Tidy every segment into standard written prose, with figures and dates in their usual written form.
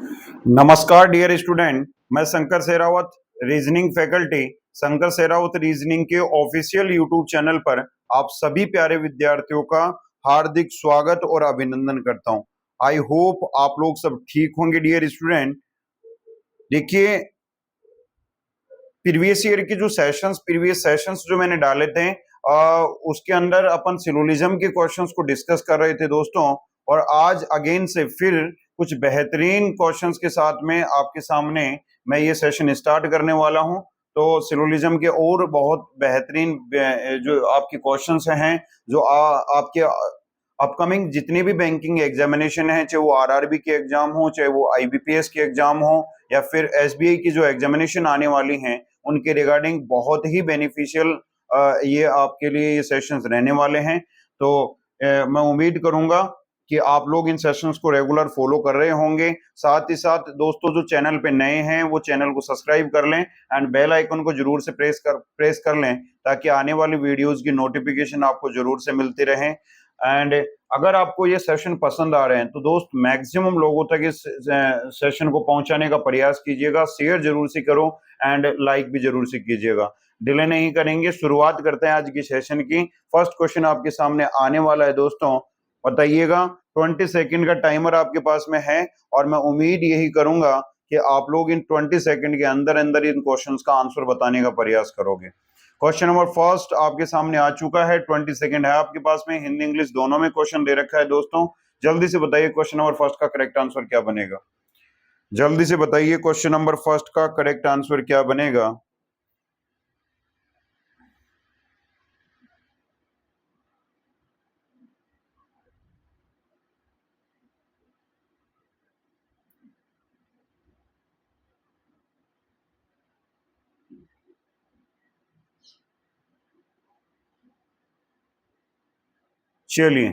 नमस्कार dear student, मैं Shankar Sherawat, reasoning faculty, Shankar Sherawat reasoning के ऑफिशियल यूट्यूब चैनल पर आप सभी प्यारे विद्यार्थियों का हार्दिक स्वागत और अभिनंदन करता हूं। आई होप आप लोग सब ठीक होंगे डियर स्टूडेंट। देखिए, प्रीवियस सेशंस जो मैंने डाले थे उसके अंदर अपन सिलोजिज्म के क्वेश्चंस को डिस्कस कर रहे थे दोस्तों, और आज अगेन से फिर कुछ बेहतरीन क्वेश्चंस के साथ में आपके सामने मैं ये सेशन स्टार्ट करने वाला हूं। तो सिलोजिज्म के और बहुत बेहतरीन जो आपके क्वेश्चंस हैं, जो आपके अपकमिंग जितनी भी बैंकिंग एग्जामिनेशन है, चाहे वो आरआरबी के एग्जाम हो, चाहे वो आईबीपीएस के एग्जाम हो, या फिर एसबीआई की जो एग्जामिनेशन आने वाली हैं, उनके रिगार्डिंग बहुत ही बेनिफिशियल ये आपके लिए ये सेशंस रहने वाले हैं। तो मैं उम्मीद करूंगा कि आप लोग इन सेशंस को रेगुलर फॉलो कर रहे होंगे। साथ ही साथ दोस्तों जो चैनल पे नए हैं वो चैनल को सब्सक्राइब कर लें एंड बेल आइकन को जरूर से प्रेस कर लें, ताकि आने वाली वीडियोस की नोटिफिकेशन आपको जरूर से मिलती रहे। एंड अगर आपको ये सेशन पसंद आ रहे हैं तो दोस्त मैक्सिमम लोगों तक इस सेशन को पहुंचाने का प्रयास कीजिएगा, शेयर जरूर से करो एंड लाइक भी जरूर से कीजिएगा। डिले नहीं करेंगे, शुरुआत करते हैं आज की सेशन की। फर्स्ट क्वेश्चन आपके सामने आने वाला है दोस्तों, बताइएगा। 20 सेकंड का टाइमर आपके पास में है और मैं उम्मीद यही करूंगा कि आप लोग इन 20 सेकंड के अंदर अंदर इन क्वेश्चंस का आंसर बताने का प्रयास करोगे। क्वेश्चन नंबर फर्स्ट आपके सामने आ चुका है, 20 सेकंड है आपके पास में, हिंदी इंग्लिश दोनों में क्वेश्चन दे रखा है दोस्तों। जल्दी से बताइए क्वेश्चन नंबर फर्स्ट का करेक्ट आंसर क्या बनेगा। जल्दी से बताइए क्वेश्चन नंबर फर्स्ट का करेक्ट आंसर क्या बनेगा। चलिए,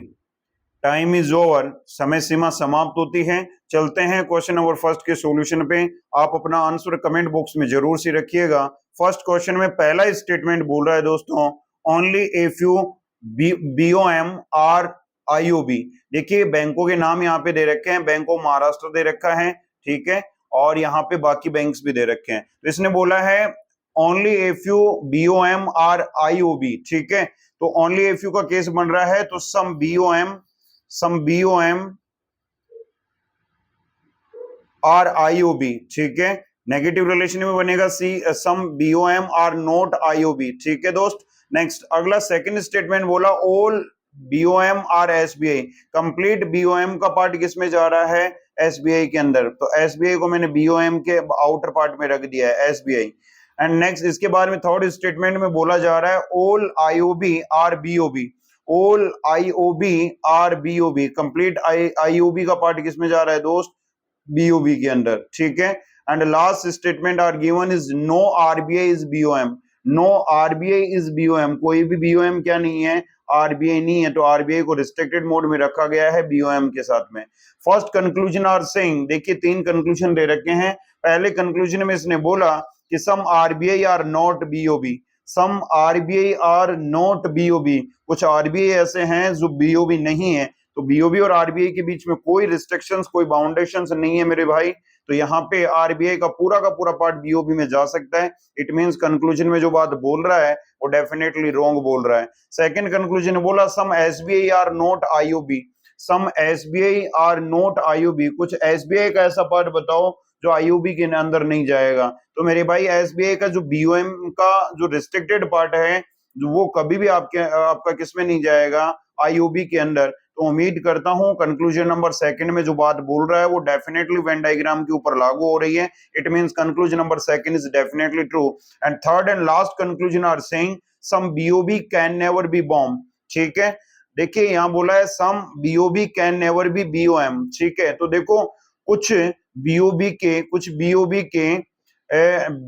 टाइम इज ओवर, समय सीमा समाप्त होती है। चलते हैं क्वेश्चन नंबर फर्स्ट के सॉल्यूशन पे। आप अपना आंसर कमेंट बॉक्स में जरूर से रखिएगा। फर्स्ट क्वेश्चन में पहला स्टेटमेंट बोल रहा है दोस्तों, only a few BOM are IOB. देखिए, बैंकों के नाम यहाँ पे दे रखे हैं, बैंक ऑफ महाराष्ट्र दे रखा है, ठीक है, और यहाँ पे बाकी बैंक्स भी दे रखे हैं। तो इसने बोला है only a few BOM are IOB, ठीक है। तो ओनली ए फ्यू का केस बन रहा है, तो सम बीओएम आर आईओबी, ठीक है। नेगेटिव रिलेशन में बनेगा see some BOM are not IOB, ठीक है दोस्त। नेक्स्ट अगला सेकंड स्टेटमेंट बोला all BOM are SBI. Complete BOM का पार्ट किस में जा रहा है, एसबीआई के अंदर। तो एसबीआई को मैंने बीओएम के आउटर पार्ट में रख दिया है, एसबीआई। एंड नेक्स्ट इसके बाद में थर्ड स्टेटमेंट में बोला जा रहा है all IOB are BOB. All IOB are BOB, complete IOB का पार्ट किस में जा रहा है दोस्त, बीओबी के अंदर, ठीक है। And last statement are given is no RBI is BOM. No RBI is BOM, कोई भी बीओएम क्या नहीं है, आरबीआई नहीं है। तो आरबीआई को रिस्ट्रिक्टेड मोड में रखा गया है बीओएम के साथ में। फर्स्ट कंक्लूजन आर सेइंग, देखिए 3 कंक्लूजन दे रखे हैं। पहले कंक्लूजन में इसने बोला कि some RBI are not BOB, some RBI are not BOB, कुछ आरबीआई ऐसे हैं जो बीओबी नहीं है। तो बीओबी और आरबीआई के बीच में कोई रिस्ट्रिक्शंस, कोई बाउंडेशंस नहीं है मेरे भाई। तो यहाँ पे आरबीआई का पूरा पार्ट बीओबी में जा सकता है। इट मींस कंक्लूजन में जो बात बोल रहा है वो डेफिनेटली रॉन्ग बोल रहा है। सेकंड कंक्लूजन ने बोला some SBI are not IOB, some SBI are not IOB, कुछ एसबीआई का ऐसा पार्ट बताओ जो आईओबी के अंदर नहीं जाएगा। तो मेरे भाई एसबीआई का जो बीओएम का जो रिस्ट्रिक्टेड पार्ट है, जो वो कभी भी आपका किसमें नहीं जाएगा, आईओबी के अंदर। तो उम्मीद करता हूं कंक्लूजन नंबर सेकंड में जो बात बोल रहा है वो डेफिनेटली वेन डायग्राम के ऊपर लागू हो रही है। It means conclusion number second is definitely true. And third and last conclusion are saying some BOB can never be bomb, ठीक है। देखिए यहां बोला है some BOB can never be BOM, ठीक है। तो देखो कुछ बीओबी के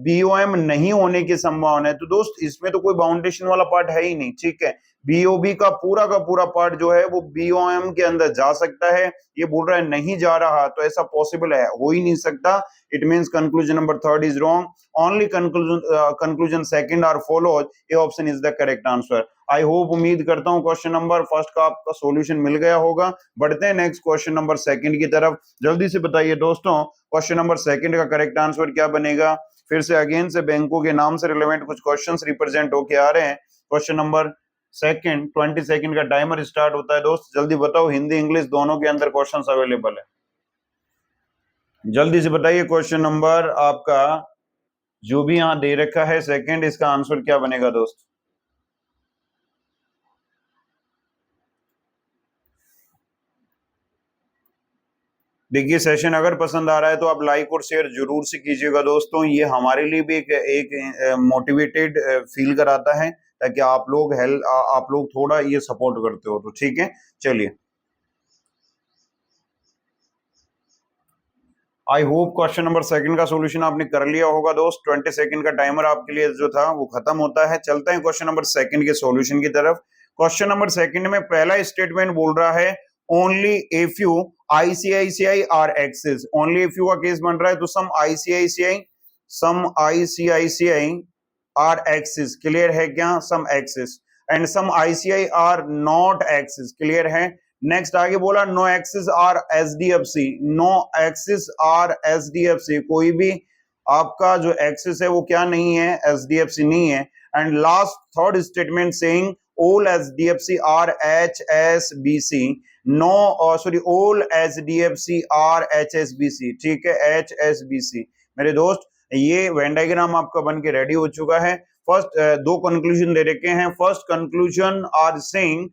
बीओएम नहीं होने की संभावना है। तो दोस्त इसमें तो कोई बाउंडेशन वाला पार्ट है ही नहीं, ठीक है। बीओबी का पूरा पार्ट जो है वो बीओएम के अंदर जा सकता है, ये बोल रहा है नहीं जा रहा, तो ऐसा पॉसिबल है, हो ही नहीं सकता। It means conclusion number third is wrong, only conclusion second are followed, ये option is the correct answer. I hope, उम्मीद करता हूं क्वेश्चन नंबर फर्स्ट का आपका सॉल्यूशन मिल गया होगा। बढ़ते हैं नेक्स्ट क्वेश्चन नंबर सेकंड की तरफ। जल्दी से बताइए दोस्तों, क्वेश्चन नंबर सेकंड का करेक्ट आंसर क्या बनेगा। फिर से अगेन से बैंकों के नाम से रिलेवेंट कुछ क्वेश्चंस रिप्रेजेंट होके आ रहे हैं। क्वेश्चन नंबर सेकंड, 20 सेकंड का टाइमर स्टार्ट होता है दोस्त, जल्दी बताओ, हिंदी इंग्लिश दोनों के अंदर क्वेश्चंस अवेलेबल है, जल्दी से बताइए। क्वेश्चन नंबर आपका जो भी यहां दे रखा है सेकंड, इसका आंसर क्या बनेगा दोस्त। देखिए, सेशन अगर पसंद आ रहा है तो आप लाइक और शेयर जरूर से कीजिएगा दोस्तों, ये हमारे लिए भी एक मोटिवेटेड फील कराता है, ताकि आप लोग थोड़ा ये सपोर्ट करते हो, तो ठीक है। चलिए, I hope question number second का सॉल्यूशन आपने कर लिया होगा दोस्त। 20 सेकंड का टाइमर आपके लिए जो था वो खत्म होता है। चलते हैं क्वेश्चन नंबर सेकंड के सॉल्यूशन की तरफ। क्वेश्चन नंबर सेकंड में पहला स्टेटमेंट बोल रहा है only a few ICICI are Axis, only a few का केस बन रहा है, तो some ICICI are Axis, clear है क्या, some Axis, and some ICI are not Axis, clear है। नेक्स्ट आगे बोला no Axis are HDFC, no Axis are HDFC, कोई भी आपका जो एक्सिस है वो क्या नहीं है, एचडीएफसी नहीं है। And last third statement saying all HDFC are HSBC, no sorry all HDFC are HSBC, ठीक है, HSBC। मेरे दोस्त, ये वेन डायग्राम आपका बन के रेडी हो चुका है। फर्स्ट दो कंक्लूजन दे रखे हैं। First conclusion are saying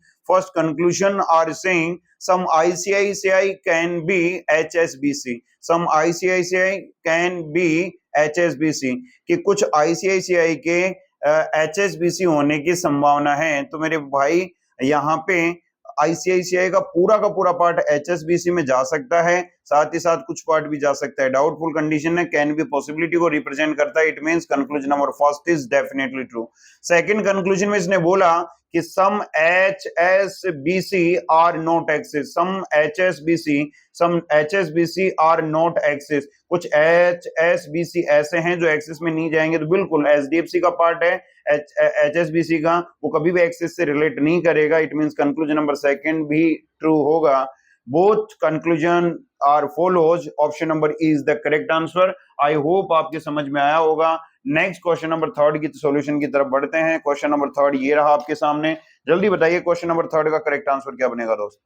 some ICICI can be HSBC, some ICICI can be HSBC, कि कुछ ICICI के HSBC होने की संभावना है। तो मेरे भाई, यहाँ पे आईसीआईसीआई का पूरा पार्ट एचएसबीसी में जा सकता है, साथ ही साथ कुछ पार्ट भी जा सकता है। डाउटफुल कंडीशन है, कैन बी पॉसिबिलिटी को रिप्रेजेंट करता है। It means conclusion number first is definitely true. Second conclusion में इसने बोला कि some HSBC are not Axis, some HSBC are not Axis, कुछ HSBC ऐसे हैं जो एक्सिस में नहीं जाएंगे, तो बिल्कुल एचडीएफसी का पार्ट है, HSBC का, वो कभी भी एक्सिस से रिलेट नहीं करेगा। It means conclusion number second भी ट्रू होगा। Both conclusion are follows, option number is the correct answer. I hope आपके समझ में आया होगा। नेक्स्ट क्वेश्चन नंबर थर्ड की सॉल्यूशन की तरफ बढ़ते हैं। क्वेश्चन नंबर थर्ड ये रहा आपके सामने, जल्दी बताइए क्वेश्चन नंबर थर्ड का करेक्ट आंसर क्या बनेगा दोस्त।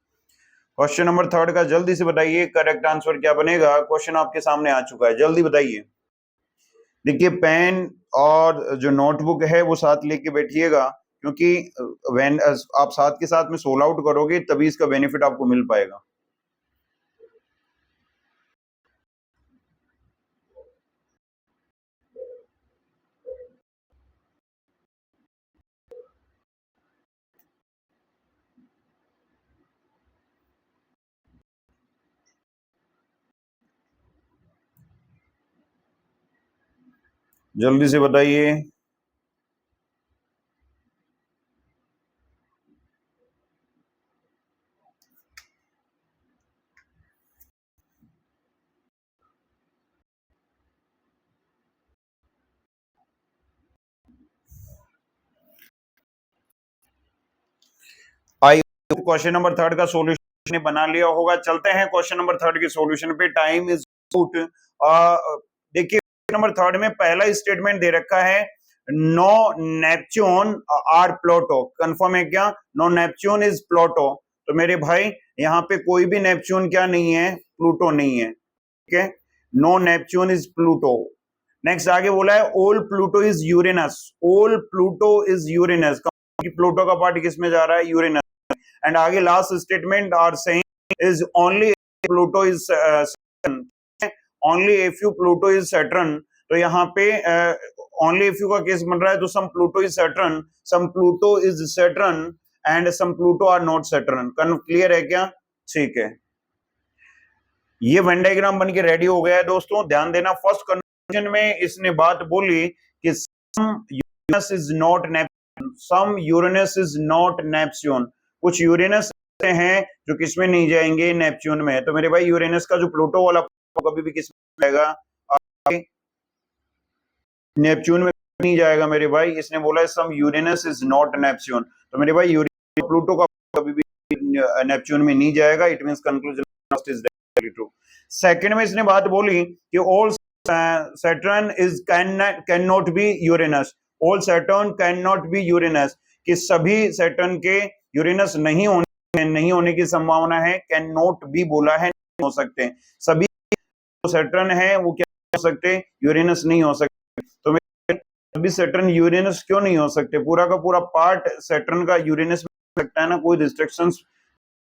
क्वेश्चन नंबर थर्ड का जल्दी से बताइए करेक्ट आंसर क्या बनेगा। क्वेश्चन आपके सामने आ चुका है, जल्दी बताइए। देखिए, पेन और जो नोटबुक है वो साथ लेके बैठिएगा, क्योंकि व्हेन आप साथ के साथ में सोल आउट करोगे तभी इसका बेनिफिट आपको मिल पाएगा। जल्दी से बताइए। आई क्वेश्चन नंबर थर्ड का सॉल्यूशन बना लिया होगा। चलते हैं क्वेश्चन नंबर थर्ड के सॉल्यूशन पे, टाइम इज आउट। देखिए, नंबर थर्ड में पहला स्टेटमेंट दे रखा है no Neptune are Pluto, confirm है क्या, नो नेपच्यून इज प्लूटो। तो मेरे भाई, यहाँ पे कोई भी नेपच्यून क्या नहीं है, प्लूटो नहीं है, ठीक है, no Neptune is Pluto. Next आगे बोला है all Pluto is Uranus, all Pluto is Uranus, Pluto का पार्ट किस में जा रहा है, यूरेनस। एंड आगे last statement are saying is only Pluto is Saturn, only if you Pluto is Saturn. तो यहाँ पे ओनली इफ यू का केस बन रहा है, तो some Pluto is Saturn, some Pluto is Saturn and some Pluto are not Saturn. Clear है क्या, ठीक है। ये वेन डायग्राम बन के रेडी हो गया है दोस्तों, ध्यान देना। फर्स्ट कंक्लूजन में इसने बात बोली कि some Uranus is not Neptune, some Uranus is not Neptune, कुछ यूरेनस हैं जो किसमें नहीं जाएंगे, नेपच्यून में। तो मेरे भाई यूरेनस का जो प्लूटो वाला कभी भी किसमें जाएगा, नेपच्यून में नहीं जाएगा मेरे भाई। इसने बोला है सम यूरेनस इज नॉट नेपच्यून, तो मेरे भाई यूरेनस प्लूटो का कभी भी नेपच्यून में नहीं जाएगा। It means conclusion is definitely true. Second में इसने बात बोली कि all Saturn is can not be Uranus, all Saturn can not be Uranus, कि सभी सैटर्न के यूरेनस नहीं होने की संभावना है। कैन नॉट बी बोला है, नहीं हो सकते। सभी सैटर्न है वो क्या हो सकते, यूरेनस नहीं हो सकते। तो सभी सैटर्न यूरेनस क्यों नहीं हो सकते, पूरा का पूरा पार्ट सैटर्न का यूरेनस में हो सकता है ना, कोई रिस्ट्रिक्शंस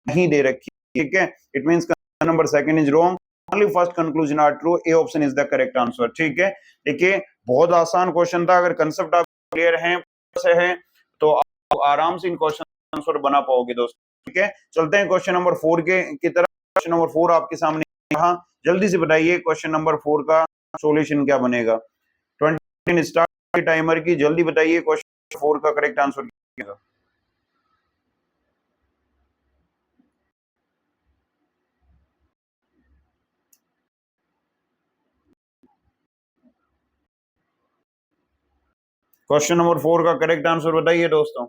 नहीं दे रखी, ठीक है। It means number second is wrong, only first conclusion are true, A option is the correct answer, ठीक है। देखिए बहुत आसान क्वेश्चन था, अगर कंसेप्ट आप क्लियर हैं तो आप आराम से इन क्वेश्चन आंसर बना पाओगे दोस्तों, ठीक है। चलते हैं क्वेश्चन नंबर 4 की तरफ। क्वेश्चन नंबर 4 आपके सामने यहाँ, जल्दी से बताइए क्वेश्चन नंबर 4 का सॉल्यूशन क्या बनेगा। 20 स्टार्ट टाइमर की, जल्दी बताइए क्वेश्चन 4 का करेक्ट आंसर क्या। क्वेश्चन नंबर 4 का करेक्ट आंसर बताइए दोस्तों।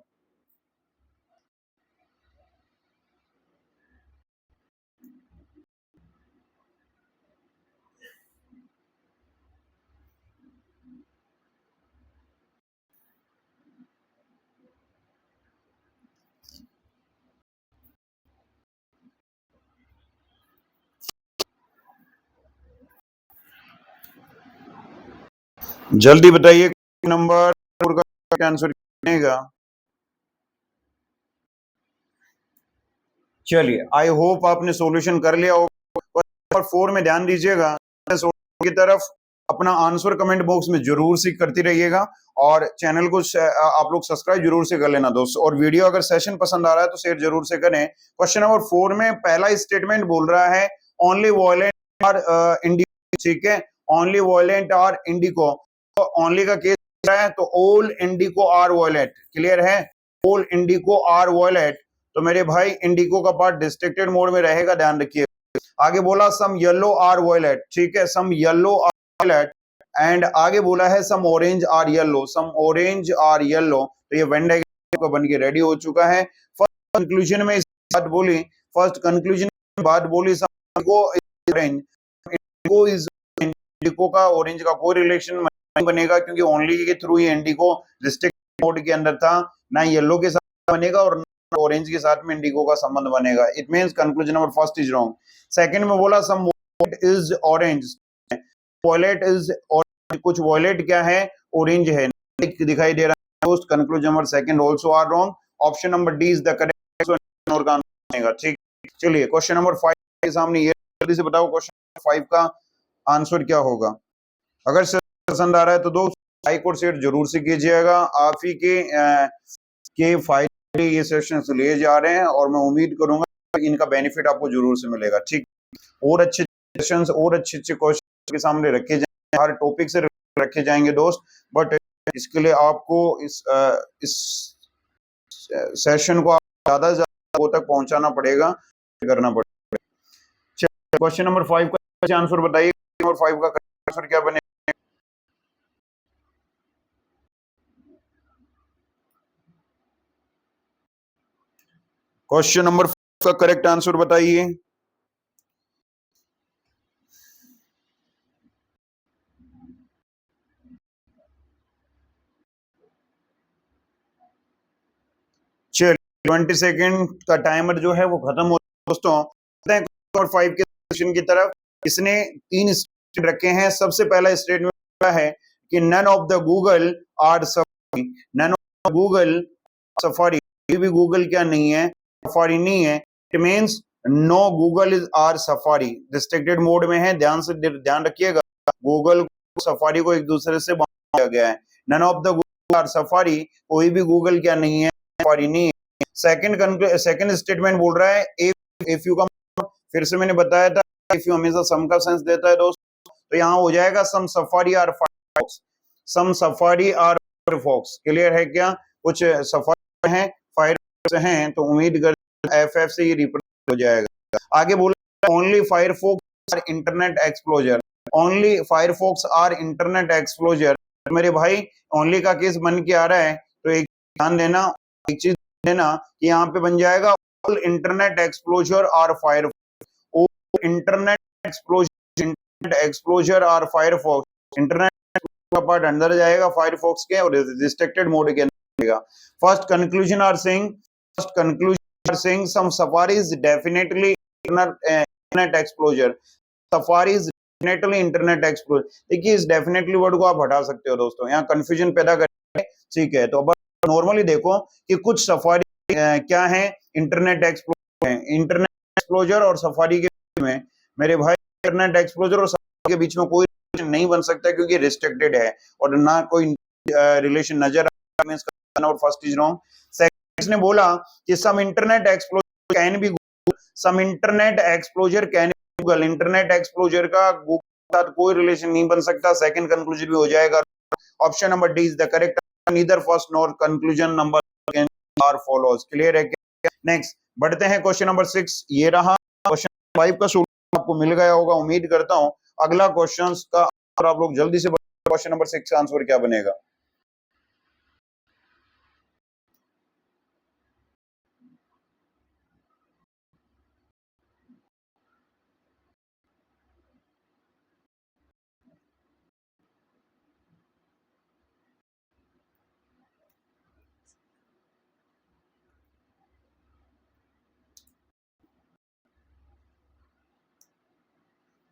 जल्दी बताइए नंबर 4 का आंसर बनेगा। चलिए आई होप आपने सॉल्यूशन कर लिया होगा। नंबर 4 में ध्यान दीजिएगा की तरफ, अपना आंसर कमेंट बॉक्स में जरूर से करती रहिएगा, और चैनल को आप लोग सब्सक्राइब जरूर से कर लेना दोस्तों, और वीडियो अगर सेशन पसंद आ रहा है तो शेयर जरूर से करें। क्वेश्चन नंबर 4 में पहला स्टेटमेंट बोल रहा है ओनली वॉयलेंट आर इंडिको, ठीक है, ओनली वॉयलेंट आर इंडिको, तो ओनली का केस है, तो all indigo are violet, clear है, ऑल इंडिको आर वॉयलेट। तो मेरे भाई इंडिको का पार्ट डिस्ट्रिक्टेड मोड में रहेगा, ध्यान रखिए। आगे बोला सम येलो आर वॉयलेट, ठीक है, some yellow are violet, and आगे बोला है some orange are yellow, some orange are yellow. तो ये वेन डायग्राम बन के रेडी हो चुका है। फर्स्ट कंक्लूजन में बात बोली, फर्स्ट कंक्लूजन में बात बोली ऑरेंज, इंडिको का ऑरेंज का कोई रिलेशन नहीं बनेगा, क्योंकि ओनली के थ्रू ही इंडिको डिस्ट्रिक्ट मोड के अंदर था, ना येलो के साथ बनेगा और ऑरेंज के साथ में इंडिको का संबंध बनेगा। It means conclusion number first is wrong. Second में बोला some violet is orange, violet is orange, कुछ वॉयलेट क्या है, ऑरेंज है, दिखाई दे रहा है दोस्त। Conclusion number second also are wrong, option number D is the correct और का बनेगा, ठीक। चलिए क्वेश्चन नंबर 5 के सामने, ये जल्दी से बताओ क्वेश्चन 5 का आंसर क्या होगा। अगर पसंद आ रहा है तो दोस्त लाइक और शेयर जरूर से कीजिएगा, आप ही के फायदे ये सेशंस लिए जा रहे हैं, और मैं उम्मीद करूंगा इनका बेनिफिट आपको जरूर से मिलेगा, ठीक। और अच्छे सेशंस और अच्छे क्वेश्चन के सामने रखे जाएंगे, हर टॉपिक से रखे जाएंगे दोस्त, बट इसके लिए आपको इस सेशन को ज्यादा से ज्यादा तक पहुंचाना पड़ेगा, करना पड़ेगा। क्वेश्चन नंबर 5 का आंसर बताइए, नंबर 5 का आंसर क्या बनेगा। क्वेश्चन नंबर 5 का करेक्ट आंसर बताइए। चलिए 20 सेकेंड का टाइमर जो है वो खत्म हो दोस्तों। नंबर 5 के क्वेश्चन की तरफ, इसने 3 स्टेटमेंट रखे हैं। सबसे पहला स्टेटमेंट है कि none of the Google are Safari, none of Google Safari, भी गूगल क्या नहीं है, सफारी नहीं है। It means no Google is are Safari, restricted mode में है, ध्यान रखिएगा, गूगल सफारी को एक दूसरे से बांध दिया गया है। None of the Google are Safari, कोई भी गूगल क्या नहीं है, सफारी नहीं है। सेकंड स्टेटमेंट बोल रहा है इफ यू का, फिर से मैंने बताया था इफ यू हमेशा सम का सेंस देता है दोस्त, तो यहाँ हो जाएगा some Safari are Firefox, some Safari are Firefox, clear है क्या। कुछ सफारी हैं, फायर हैं, तो उम्मीद करते हैं FF से ही रिप्रेजेंट हो जाएगा। आगे बोला only Firefox are Internet Explorer, only Firefox are Internet Explorer. मेरे भाई ओनली का केस बन के आ रहा है, तो एक ध्यान देना, एक चीज देना कि यहाँ पे बन जाएगा all Internet Explorer are fire, Internet Explorer are Firefox, Internet का पार्ट अंदर जाएगा फायरफॉक्स के और रिस्ट्रिक्टेड मोड के अंदर जाएगा। First conclusion are saying some Safaris definitely Internet Explorer, Safaris definitely Internet Explorer. देखिए इस डेफिनेटली वर्ड को आप हटा सकते हो दोस्तों, यहाँ कंफ्यूजन पैदा करेंगे, ठीक है। तो नॉर्मली देखो कि कुछ सफारी क्या है, इंटरनेट एक्सप्लोजर है, इंटरनेट एक्सप्लोजर और सफारी के बीच में मेरे भाई इंटरनेट एक्सप्लोजर और सफारी के बीच में कोई रिलेशन नहीं बन सकता क्योंकि रिस्ट्रिक्टेड है और ना कोई रिलेशन नजर आ रहा है। और फर्स्ट इज रॉन्ग। सेकंड ने बोला कि some Internet Explorer can be Google, some Internet Explorer can be Google, Internet Explorer का गूगल के साथ कोई रिलेशन नहीं बन सकता। सेकंड कंक्लूजन भी हो जाएगा। Option number D is the correct, neither first nor conclusion number are follows. Clear है क्या? नेक्स्ट बढ़ते हैं क्वेश्चन नंबर 6। ये रहा क्वेश्चन 5 का सॉल्यूशन आपको मिल गया होगा उम्मीद करता हूं। अगला क्वेश्चन का और आप लोग जल्दी से क्वेश्चन नंबर 6 का आंसर क्या बनेगा।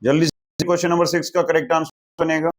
जल्दी से क्वेश्चन नंबर 6 का करेक्ट आंसर बनेगा।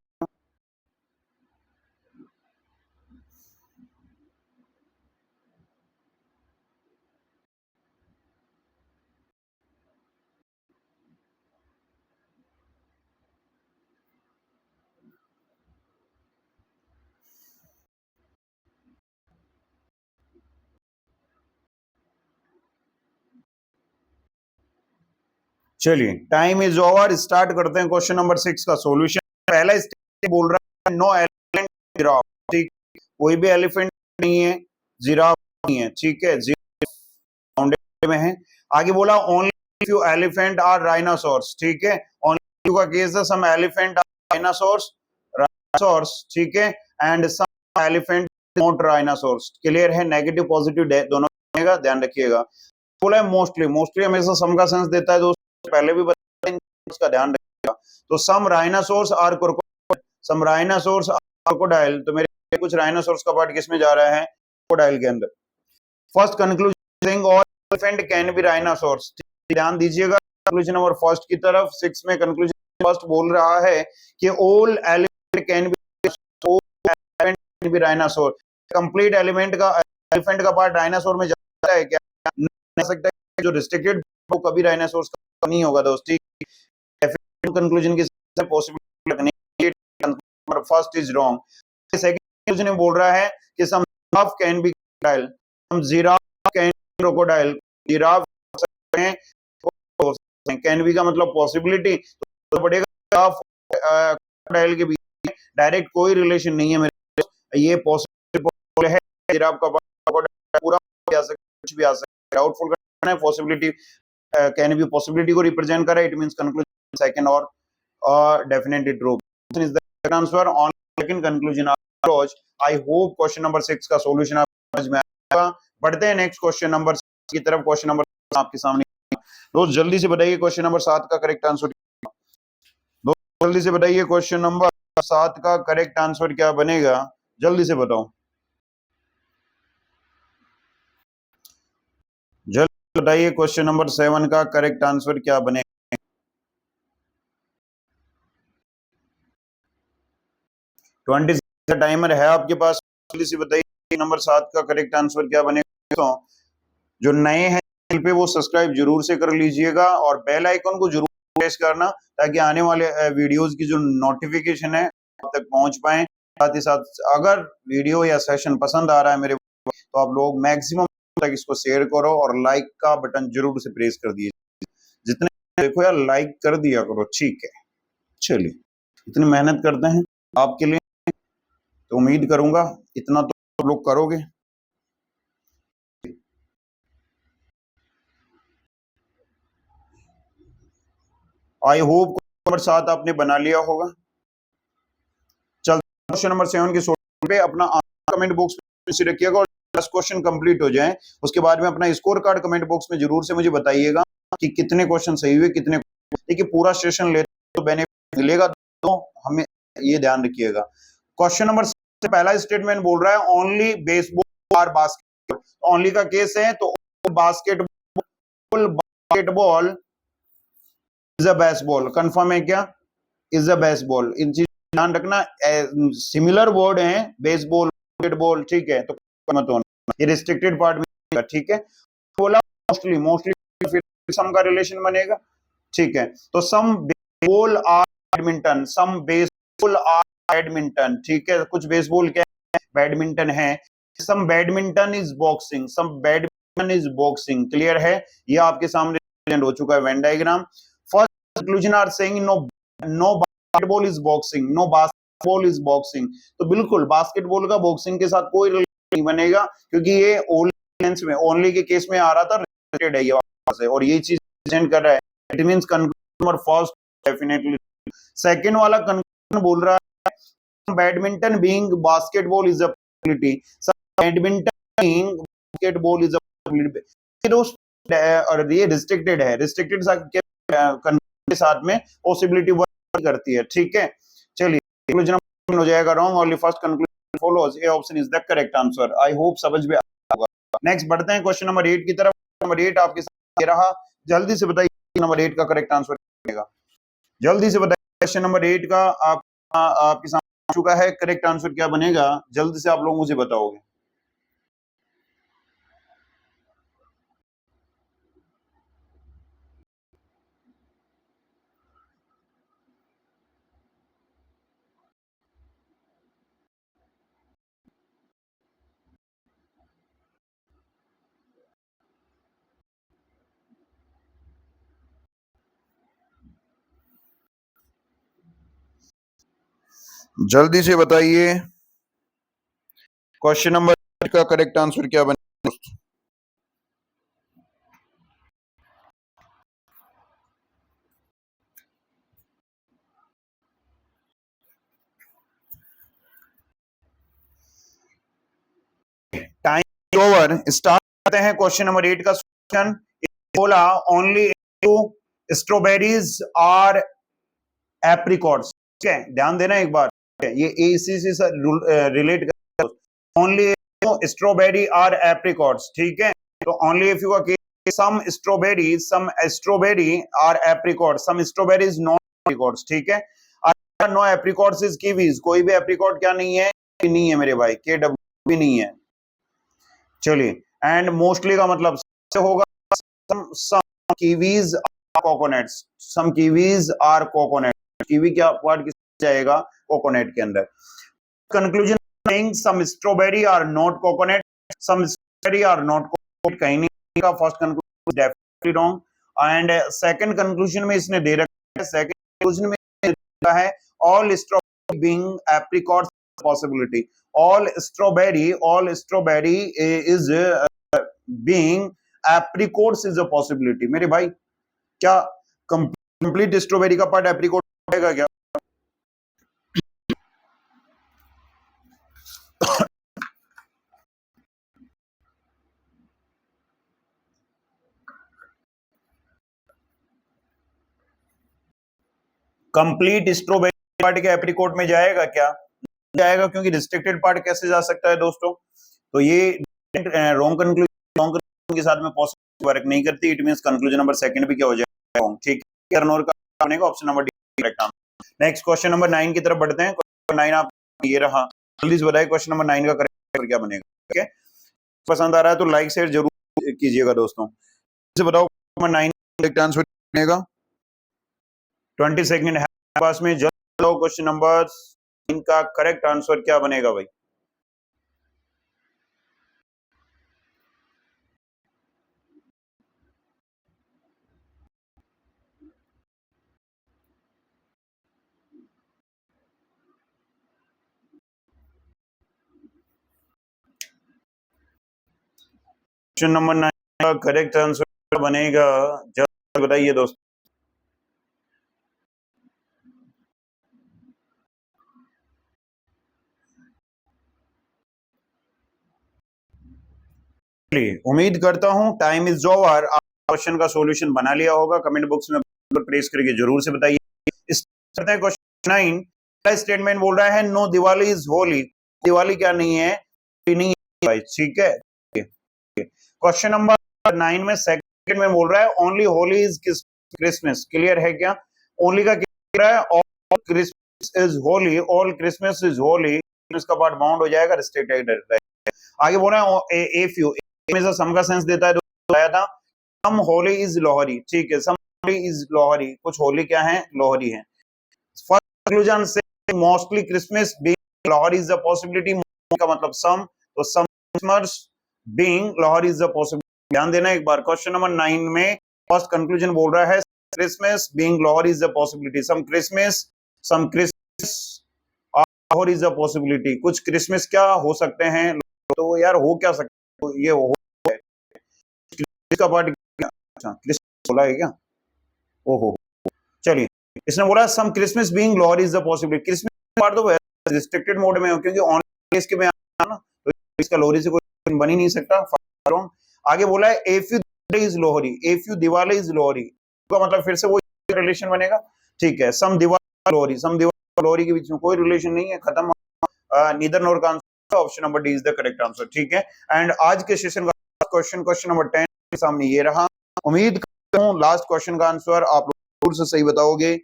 चलिए टाइम इज ओवर, स्टार्ट करते हैं क्वेश्चन नंबर 6 का सॉल्यूशन। पहला स्टेप बोल रहा है नो एलिफेंट जिराफ, ठीक, कोई भी एलिफेंट नहीं है, जिराफ नहीं है, ठीक है, बाउंडेड में है। आगे बोला only few elephant are rhinoceros, ठीक है, ओनली का केस है, सम एलिफेंट आर राइनोसॉर्स, ठीक है, and some elephant not rhinoceros. Clear है, नेगेटिव पॉजिटिव दोनों बनेगा, ध्यान रखिएगा। बोला है मोस्टली, मोस्टली हमेशा सम का सेंस देता है दोस्तों, पहले भी बताया, उसका ध्यान रखिएगा। तो some rhinoceros are crocodile, some rhinoceros are crocodile, तो मेरे कुछ राइनोसॉर्स का पार्ट किसमें जा रहा है, क्रोकोडाइल के अंदर। First conclusion all elephant can B rhinoceros, ध्यान दीजिएगा कंक्लूजन नंबर फर्स्ट की तरफ। 6 में कंक्लूजन फर्स्ट बोल रहा है कि all elephant can be rhinoceros, complete element का एलिफेंट का पार्ट राइनोसॉर में जाता है क्या, नहीं सकता है, जो रिस्ट्रिक्टेड वो कभी राइनोसॉर्स का नहीं होगा दोस्त, ठीक। कंक्लूजन की पॉसिबिलिटी लगनी है, number first is wrong. Second conclusion में बोल रहा है कि some giraffe can be crocodile, some giraffe can be crocodile, giraffe can be का मतलब पॉसिबिलिटी, तो पड़ेगा जिराफ क्रोकोडाइल के बीच डायरेक्ट कोई रिलेशन नहीं है मेरे, ये पॉसिबल है, जिराफ का पूरा भी आ सकता है, कुछ भी आ सकता है, डाउटफुल करना है, पॉसिबिलिटी कैन बी पॉसिबिलिटी को रिप्रेजेंट कर रहा है, इट मींस कंक्लूजन सेकंड और definitely true is the answer on second conclusion approach. I hope question number 6 का सॉल्यूशन आप समझ में आएगा। बढ़ते हैं नेक्स्ट क्वेश्चन नंबर की तरफ। क्वेश्चन नंबर आपके सामने, दोस्त जल्दी से बताइए क्वेश्चन नंबर 7 का करेक्ट आंसर, दोस्त जल्दी से बताइए क्वेश्चन नंबर 7 का करेक्ट आंसर क्या बनेगा, जल्दी से बताओ, जल्दी बताइए क्वेश्चन नंबर 7 का करेक्ट आंसर क्या बनेगा। 20 का टाइमर है आपके पास, जल्दी से बताइए नंबर 7 का करेक्ट आंसर क्या बनेगा। तो जो नए हैं चैनल पे वो सब्सक्राइब जरूर से कर लीजिएगा और बेल आइकन को जरूर प्रेस करना ताकि आने वाले वीडियोस की जो नोटिफिकेशन है आप तक पहुंच पाए। साथ ही साथ अगर वीडियो या सेशन पसंद आ रहा है मेरे तो आप लोग मैक्सिमम तक इसको शेयर करो और लाइक का बटन जरूर से प्रेस कर दीजिए। जितने देखो यार लाइक कर दिया करो, ठीक है। चलिए इतनी मेहनत करते हैं आपके लिए, तो उम्मीद करूंगा इतना तो लोग करोगे। आई होप नंबर 7 आपने बना लिया होगा। चलते क्वेश्चन नंबर 7 की सोल्यूशन पे अपना कमेंट बॉक्स में रखिएगा और 10 क्वेश्चन कंप्लीट हो जाएं, उसके बाद में अपना स्कोर कार्ड कमेंट बॉक्स में जरूर से मुझे बताइएगा कि कितने क्वेश्चन सही हुए, कितने। देखिए पूरा सेशन ले तो बेनिफिट मिलेगा, तो हमें ये ध्यान रखिएगा। क्वेश्चन नंबर से पहला स्टेटमेंट बोल रहा है ओनली बेसबॉल और बास्केटबॉल। ओनली का केस है तो basketball is a baseball. Confirm है क्या? Is a baseball. इन चीज ध्यान रखना, सिमिलर वर्ड है बेसबॉल बास्केटबॉल, ठीक है, तो मत होना, ये रिस्ट्रिक्टेड पार्ट में, ठीक है। बोला मोस्टली, मोस्टली फिर सम का रिलेशन बनेगा, ठीक है। तो some baseball are badminton, some baseball are badminton, ठीक है। कुछ बेसबॉल क्या है, बैडमिंटन है। Some badminton is boxing, some badminton is boxing. Clear है? ये आपके सामने हो चुका है Venn diagram. First conclusion are saying no basketball is boxing, no basketball is boxing. तो बिल्कुल बास्केटबॉल का बॉक्सिंग के साथ कोई रिलेशन नहीं बनेगा, क्योंकि ये ओनली में, ओनली के केस में आ रहा था, रिलेटेड है ये से, और ये चीज प्रेजेंट कर रहा है। It means conclusion number first definitely. Second वाला कंक्लूजन बोल रहा है badminton being basketball is a possibility, badminton being basketball is a possibility. और ये रिस्ट्रिक्टेड है, रिस्ट्रिक्टेड के साथ में पॉसिबिलिटी वर्क करती है, ठीक है। चलिए कंक्लूजन हो जाएगा wrong, only first conclusion follows, A option is the correct answer. I hope समझ में आया होगा। नेक्स्ट बढ़ते हैं क्वेश्चन नंबर 8 की तरफ। नंबर 8 आपके साथ रहा, जल्दी से बताइए नंबर 8 का करेक्ट आंसर बनेगा। जल्दी से बताइए क्वेश्चन नंबर 8 का आपके सामने चुका है, करेक्ट आंसर क्या बनेगा, जल्दी से आप लोग मुझे बताओगे। जल्दी से बताइए क्वेश्चन नंबर 8 का करेक्ट आंसर क्या बनेगा। टाइम ओवर, स्टार्ट करते हैं क्वेश्चन नंबर 8 का क्वेश्चन। बोला only two strawberries are apricots, ठीक है, ध्यान देना एक बार, ये इसी से रिलेट कर, ओनली स्ट्रॉबेरी आर एप्रिकॉट्स, ठीक है। तो only if you some strawberry are apricot, some strawberries not apricots, ठीक है। नो एप्रिकॉट्स इज कीवीज, कोई भी एप्रिकॉट क्या नहीं है, नहीं है मेरे भाई, के डब्ल्यू भी नहीं है। चलिए, एंड मोस्टली का मतलब होगा some kiwis are coconuts, some kiwis are coconut, kiwi क्या वर्ड किस जाएगा, कोकोनट के अंदर। Conclusion saying some strawberry are not coconut, some strawberry are not coconut, कहीं नहीं का first conclusion definitely wrong. And second conclusion में इसने दे रखा है, सेकंड कंक्लूजन में दिया है all strawberry being apricots possibility, all strawberry is being apricots is a possibility. मेरे भाई क्या कंप्लीट स्ट्रॉबेरी का पार्ट एप्रिकॉट होगा क्या? कंप्लीट स्ट्रॉबेरी पार्ट के एप्रिकॉट में जाएगा क्या? जाएगा, क्योंकि रिस्ट्रिक्टेड पार्ट कैसे जा सकता है दोस्तों? तो ये रॉन्ग कंक्लूजन, रॉन्ग कंक्लूजन के साथ में पॉसिबल वर्क नहीं करती। It means conclusion number second भी क्या हो जाएगा, रॉन्ग, ठीक है। इग्नोर का बनेगा option number D correct answer. Next question number 9 की तरफ बढ़ते हैं। क्वेश्चन 9 आप ये रहा, जल्दी से बताइए क्वेश्चन नंबर 9 का करेक्ट आंसर क्या बनेगा, ठीक है। पसंद आ रहा है तो लाइक शेयर जरूर कीजिएगा दोस्तों। से बताओ नंबर 9 करेक्ट आंसर बनेगा। 20 सेकंड है पास में, जल्दी बताओ क्वेश्चन नंबर 9 का करेक्ट आंसर क्या बनेगा भाई। क्वेश्चन नंबर 9 का करेक्ट आंसर बनेगा, जल्दी बताइए दोस्तों। चलिए, उम्मीद करता हूं टाइम इज ओवर, आप क्वेश्चन का सॉल्यूशन बना लिया होगा। कमेंट बॉक्स में प्रेस करके जरूर से बताइए। इस करते हैं क्वेश्चन 9। पहला स्टेटमेंट बोल रहा है नो दिवाली इज होली। दिवाली क्या नहीं है? नहीं है भाई, ठीक है। क्वेश्चन नंबर 9 में सेकंड में बोल रहा है only Holi is Christmas. Clear है क्या? ओनली का क्या है? All Christmas is Holi, all Christmas is Holi. इसका पार्ट बाउंड हो जाएगा, रिस्ट्रिक्टेड। आगे बोल रहे हैं ए फ्यू में सम का सेंस देता है, तो आया था सम होली इज लोहरी। ठीक है, सम होली इज लोहरी, कुछ होली क्या है? लोहरी है। फर्स्ट कंक्लूजन से mostly Christmas being Lohri is the possibility का मतलब सम, तो some Christmas being Lohri is the possibility. ध्यान देना एक बार, क्वेश्चन नंबर 9 में फर्स्ट कंक्लूजन बोल रहा है Christmas being Lohri is the possibility. Some Christmas Lohri is the possibility. कुछ क्रिसमस क्या हो सकते हैं, तो यार हो क्या सकते हैं? ये हो का पार्ट अच्छा क्रिसमस बोला है क्या? ओहो, चलिए, इसने बोला some Christmas being Lohri is the possibility. Christmas part तो रिस्ट्रिक्टेड मोड में हो, क्योंकि ऑन इसके में ना, तो इसका लोहरी से कोई बन ही नहीं सकता। आगे बोला है if you is Lohri, if you Diwali is Lohri का मतलब फिर से वो रिलेशन बनेगा। ठीक है, सम दिवाली लोहरी, सम दिवाली लोहरी के बीच में कोई रिलेशन नहीं है, खत्म। नीदर नॉर का answer option number D is the correct answer. ठीक है, एंड आज के सेशन का क्वेश्चन नंबर 10 के सामने ये रहा। उम्मीद करता हूं लास्ट क्वेश्चन का आंसर आप लोग से सही बताओगे।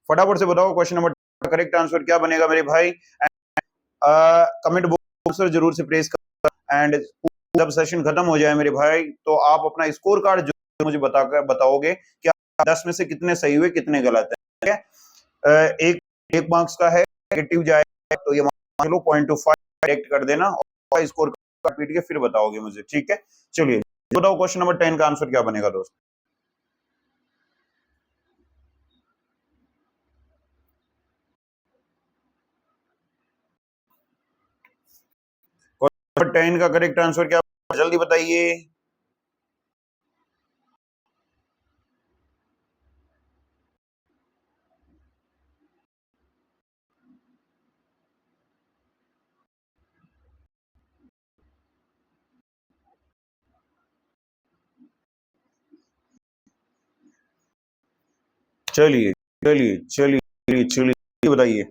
फटाफट से बताओ क्वेश्चन नंबर करेक्ट आंसर क्या बनेगा मेरे भाई। कमेंट बॉक्स पर जरूर से प्रेस कर, एंड जब सेशन खत्म हो जाए मेरे भाई, तो आप अपना स्कोर कार्ड जो मुझे बताओगे कि 10 में से कितने सही हुए, कितने गलत है। एक मार्क्स का है, नेगेटिव जाए तो ये मान लो 0.25 करेक्ट कर देना, और स्कोर कार्ड पीट के फिर बताओगे मुझे। ठीक है, चलिए बताओ क्वेश्चन नंबर 10 का आंसर क्या बनेगा दोस्त। क्वेश्चन नंबर 10 का करेक्ट आंसर क्या, जल्दी बताइए। चलिए चलिए चलिए चलिए बताइए।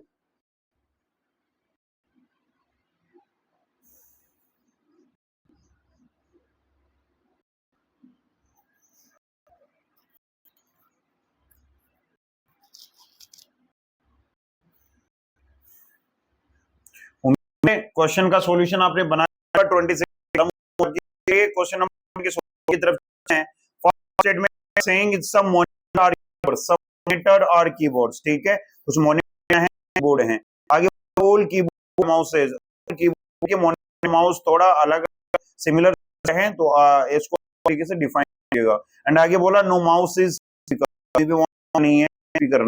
क्वेश्चन का सॉल्यूशन आपने बनाया 26 क्वेश्चन नंबर की तरफ है। First statement saying it's some monitor और कीबोर्ड्स। ठीक है, कुछ मॉनिटर हैं, कीबोर्ड हैं। आगे ऑल कीबोर्ड माउसेस, कीबोर्ड के मॉनिटर माउस थोड़ा अलग सिमिलर हैं, तो इसको तरीके से डिफाइन कीजिएगा। एंड आगे बोला नो माउस इज नहीं है स्पीकर।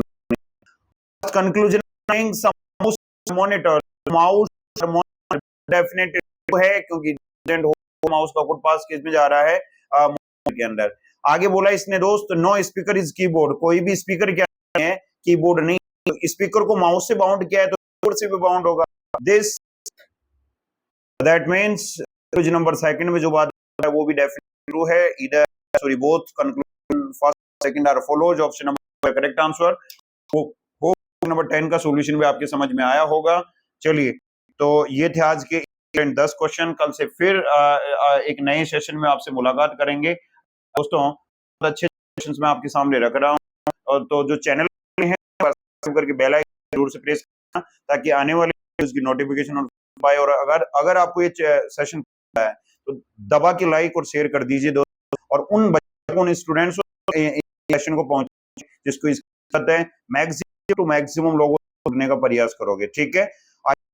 कंक्लूजन सम मॉनिटर माउस डेफिनेटली है, क्योंकि माउस का आउटपुट पास केस में जा रहा है के अंदर। आगे बोला इसने दोस्त नो स्पीकर इज कीबोर्ड, कोई भी स्पीकर क्या है, कीबोर्ड नहीं। तो स्पीकर को माउस से बाउंड किया है, तो कीबोर्ड से भी बाउंड होगा। This that means number second में जो बात है वो भी डेफिनेटली ट्रू है। इधर sorry both conclusion first second are follows. Option number correct answer. Number 10 का सॉल्यूशन भी आपके समझ में आया होगा। चलिए, तो ये थे आज के 10 क्वेश्चन। कल से फिर एक नए सेशन में आपसे मुलाकात करेंगे दोस्तों। बहुत अच्छे क्वेश्चंस मैं आपके सामने रख रहा हूँ, और तो जो चैनल है करके बेल आइकन जरूर से प्रेस करना, ताकि आने वाले उसकी नोटिफिकेशन पाए। और अगर आपको ये सेशन है तो दबा के लाइक और शेयर कर दीजिए दोस्तों, और उन बच्चों को, उन स्टूडेंट्स को सेशन को पहुंचे जिसको इसका मैक्सिमम टू मैक्सिमम लोगों को करने का प्रयास करोगे। ठीक है,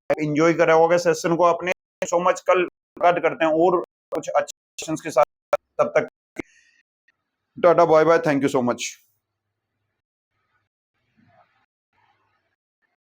एंजॉय कर रहे होगे सेशन को अपने। सो मच, कल बात करते हैं और कुछ अच्छे सेशंस के साथ। तब तक tata bye bye, thank you so much.